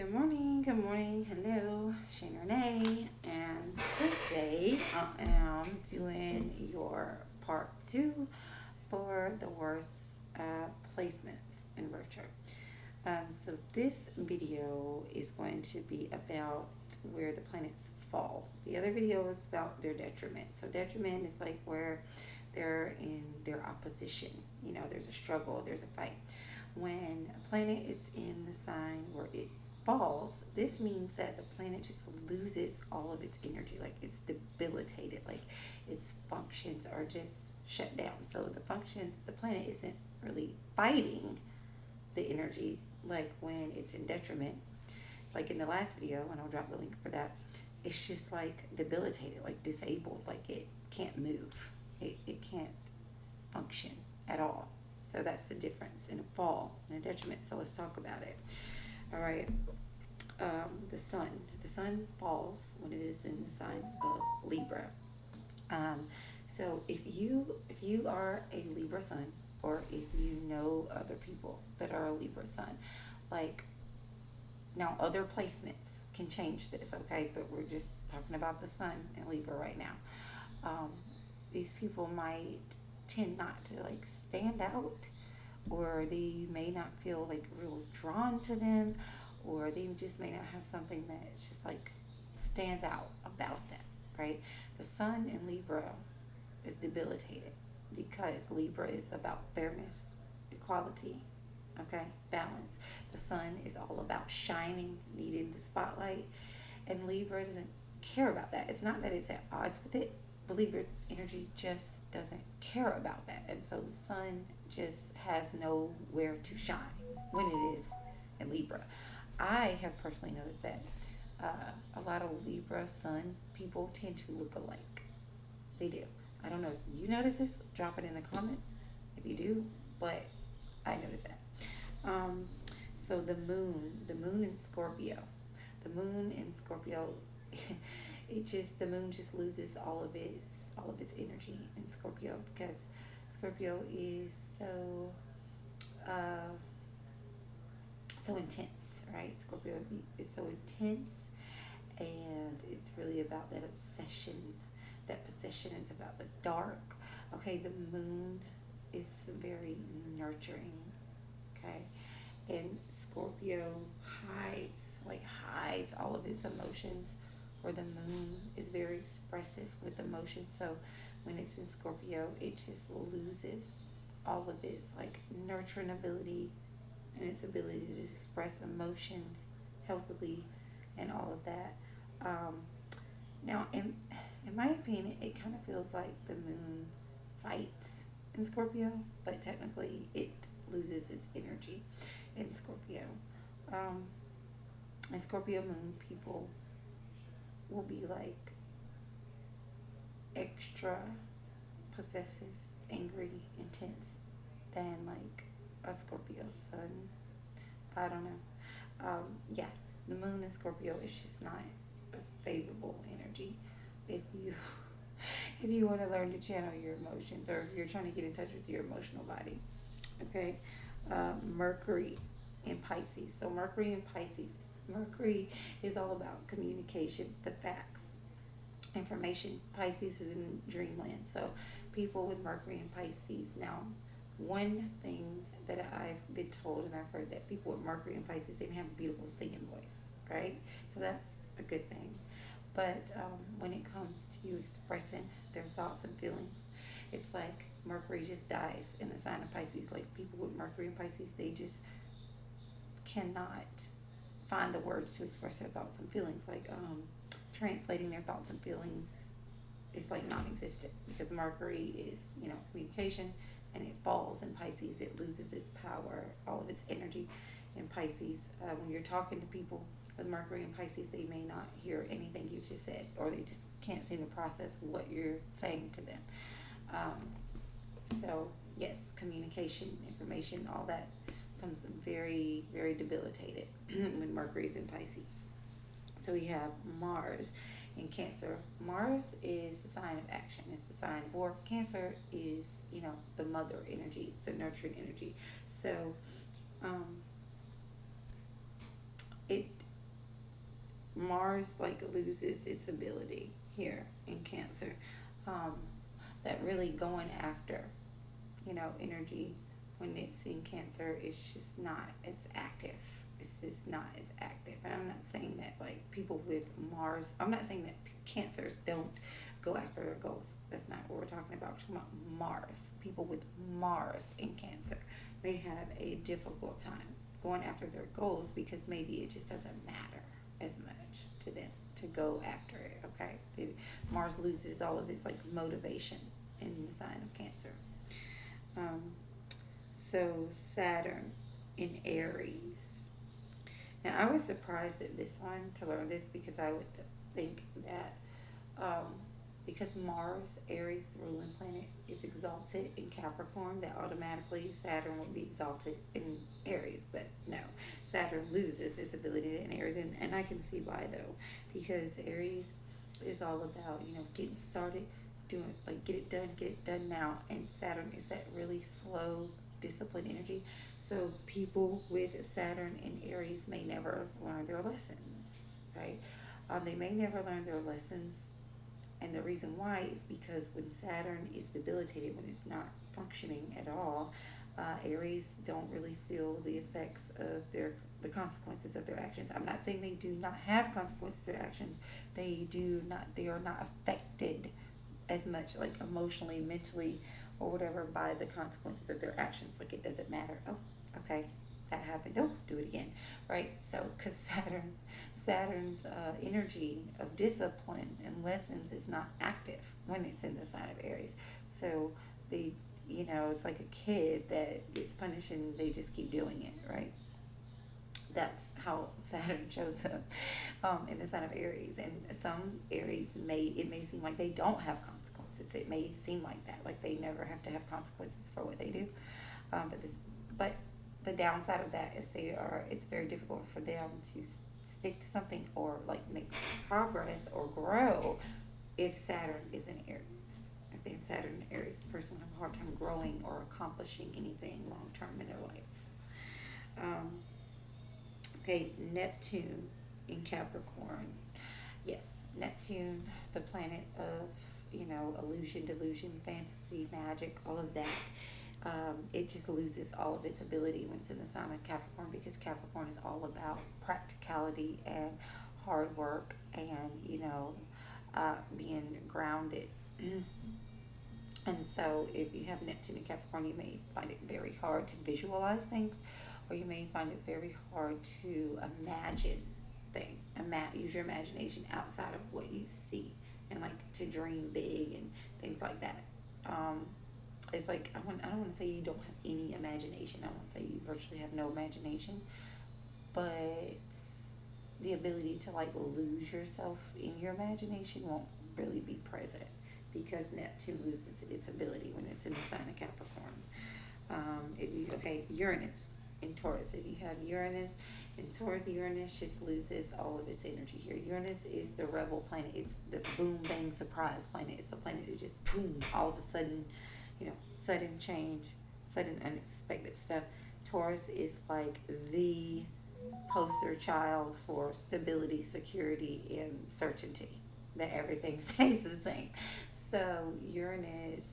Good morning, hello, Shane Renee, and today I am doing your part two for the worst placements in birth chart. So this video is going to be about where the planets fall. The other video is about their detriment. So detriment is like where they're in their opposition. There's a struggle, there's a fight. When a planet is in the sign where it falls, this means that the planet just loses all of its energy, like it's debilitated, like its functions are just shut down. So the planet isn't really fighting the energy like when it's in detriment. Like in the last video, and I'll drop the link for that, it's just like debilitated, like disabled, like it can't move, it can't function at all. So that's the difference in a fall and a detriment. So let's talk about it. All right. The sun. The sun falls when it is in the sign of Libra. So if you are a Libra sun, or if you know other people that are a Libra sun, like, now other placements can change this, okay? But we're just talking about the sun and Libra right now. Um, these people might tend not to like stand out, or they may not feel like real drawn to them, or they just may not have something that just like stands out about them, right? The sun in Libra is debilitated because Libra is about fairness, equality, okay, balance. The sun is all about shining, needing the spotlight, and Libra doesn't care about that. It's not that it's at odds with it, but Libra energy just doesn't care about that, and so the sun just has nowhere to shine when it is in Libra. I have personally noticed that a lot of Libra sun people tend to look alike. They do. I don't know if you notice this. Drop it in the comments if you do, but I noticed that. Um, so the moon in Scorpio, the moon in Scorpio, the moon just loses all of its energy in Scorpio because Scorpio is uh, so intense, right? Scorpio is so intense, and it's really about that obsession, that possession. It's about the dark. Okay, the moon is very nurturing. Okay, and Scorpio hides all of his emotions, or the moon is very expressive with emotions. So when it's in Scorpio, it just loses all of its like nurturing ability and its ability to express emotion healthily and all of that. Um, Now, in my opinion, it kind of feels like the moon fights in Scorpio, but technically it loses its energy in Scorpio. Um, and Scorpio moon people will be like extra possessive, angry, intense than like a Scorpio sun. I don't know. Yeah, the moon in Scorpio is just not a favorable energy. If you if you want to learn to channel your emotions, or if you're trying to get in touch with your emotional body, okay. Mercury in Pisces. So Mercury is all about communication, the facts, information. Pisces is in dreamland. So people with Mercury and Pisces. Now, one thing that I've been told, and I've heard, that people with Mercury and Pisces, they have a beautiful singing voice, right? So that's a good thing. But when it comes to you expressing their thoughts and feelings, it's like Mercury just dies in the sign of Pisces. Like people with Mercury and Pisces, they just cannot find the words to express their thoughts and feelings. Like translating their thoughts and feelings is like non-existent, because Mercury is, communication, and it falls in Pisces. It loses its power, all of its energy in Pisces. When you're talking to people with Mercury and Pisces, they may not hear anything you just said, or they just can't seem to process what you're saying to them. So yes, communication, information, all that becomes very, very debilitated when Mercury is in Pisces. So we have Mars in Cancer. Mars is the sign of action. It's the sign of war. Cancer is, the mother energy. It's the nurturing energy. So, it Mars like loses its ability here in Cancer. Um, that really going after, energy when it's in Cancer is just not as active. It's just not as active. And I'm not saying that like people with Mars, I'm not saying that Cancers don't go after their goals. That's not what we're talking about. We're talking about Mars. People with Mars in Cancer, they have a difficult time going after their goals because maybe it just doesn't matter as much to them to go after it. Okay, Mars loses all of its like motivation in the sign of Cancer. Um, so Saturn in Aries. Now I was surprised at this one to learn this because I would think that um, because Mars, Aries ruling planet, is exalted in Capricorn, that automatically Saturn would be exalted in Aries. But no, Saturn loses its ability in Aries, and I can see why though, because Aries is all about getting started, doing like get it done now, and Saturn is that really slow, disciplined energy. So people with Saturn in Aries may never learn their lessons, right? They may never learn their lessons, and the reason why is because when Saturn is debilitated, when it's not functioning at all, Aries don't really feel the effects of the consequences of their actions. I'm not saying they do not have consequences to their actions. They do not. They are not affected as much, like emotionally, mentally, or whatever, by the consequences of their actions. Like it doesn't matter. Oh, okay, that happened. Oh, do it again, right? So, because Saturn's energy of discipline and lessons is not active when it's in the sign of Aries. So the it's like a kid that gets punished and they just keep doing it, right? That's how Saturn shows up in the sign of Aries. And some Aries may seem like they don't have consequences. It may seem like that, like they never have to have consequences for what they do. But the downside of that is it's very difficult for them to stick to something or like make progress or grow if Saturn is in Aries. If they have Saturn in Aries, the person will have a hard time growing or accomplishing anything long term in their life. Um, okay, Neptune in Capricorn. Yes, Neptune, the planet of illusion, delusion, fantasy, magic, all of that. It just loses all of its ability when it's in the sign of Capricorn because Capricorn is all about practicality and hard work and being grounded. And so, if you have Neptune in Capricorn, you may find it very hard to visualize things, or you may find it very hard to imagine things. Use your imagination outside of what you see, and like to dream big and things like that. Um, it's like I don't want to say you don't have any imagination. I won't say you virtually have no imagination, but the ability to like lose yourself in your imagination won't really be present because Neptune loses its ability when it's in the sign of Capricorn. Uranus in Taurus. If you have Uranus in Taurus, Uranus just loses all of its energy here. Uranus is the rebel planet. It's the boom bang surprise planet. It's the planet that just boom all of a sudden, sudden change, sudden unexpected stuff. Taurus is like the poster child for stability, security, and certainty that everything stays the same. So Uranus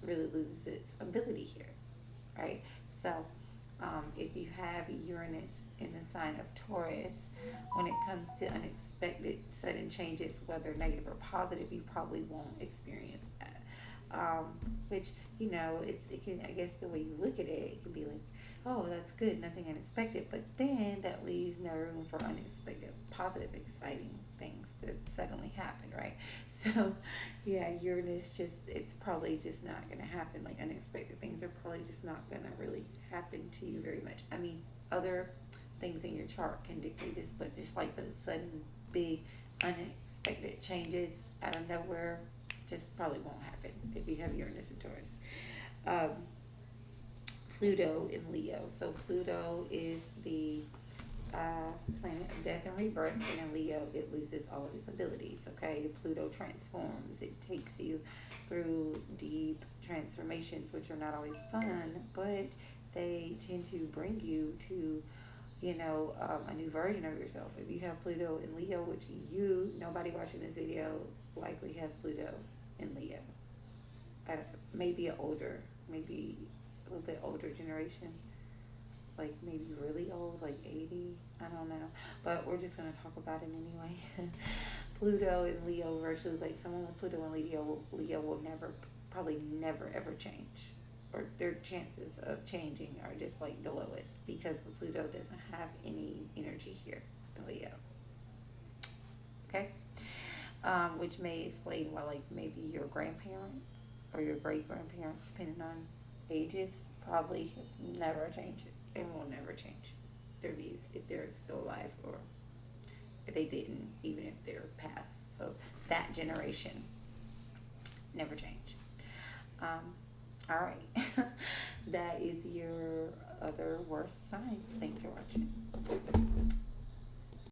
really loses its ability here, right? So if you have Uranus in the sign of Taurus, when it comes to unexpected sudden changes, whether negative or positive, you probably won't experience that. Which it can, I guess the way you look at it, it can be like, oh, that's good, nothing unexpected, but then that leaves no room for unexpected, positive, exciting things that suddenly happen, right? So, yeah, Uranus it's probably just not going to happen. Like, unexpected things are probably just not going to really happen to you very much. I mean, other things in your chart can dictate this, but just like those sudden, big, unexpected changes out of nowhere just probably won't happen if you have Uranus and Taurus. Um, Pluto in Leo. So Pluto is the planet of death and rebirth, and in Leo, it loses all of its abilities. Okay, Pluto transforms. It takes you through deep transformations, which are not always fun, but they tend to bring you to a new version of yourself. If you have Pluto in Leo, which nobody watching this video likely has Pluto in Leo. Maybe maybe a little bit older generation, like maybe really old, like 80. I don't know, but we're just gonna talk about it anyway. Pluto and Leo virtually, like someone with Pluto and Leo will probably never ever change, or their chances of changing are just like the lowest because the Pluto doesn't have any energy here in Leo. Okay, which may explain why, like maybe your grandparents or your great grandparents, depending on ages, probably has never changed and will never change their views if they're still alive, or if they didn't, even if they're past. So that generation never change. All right. That is your other worst signs. Thanks for watching.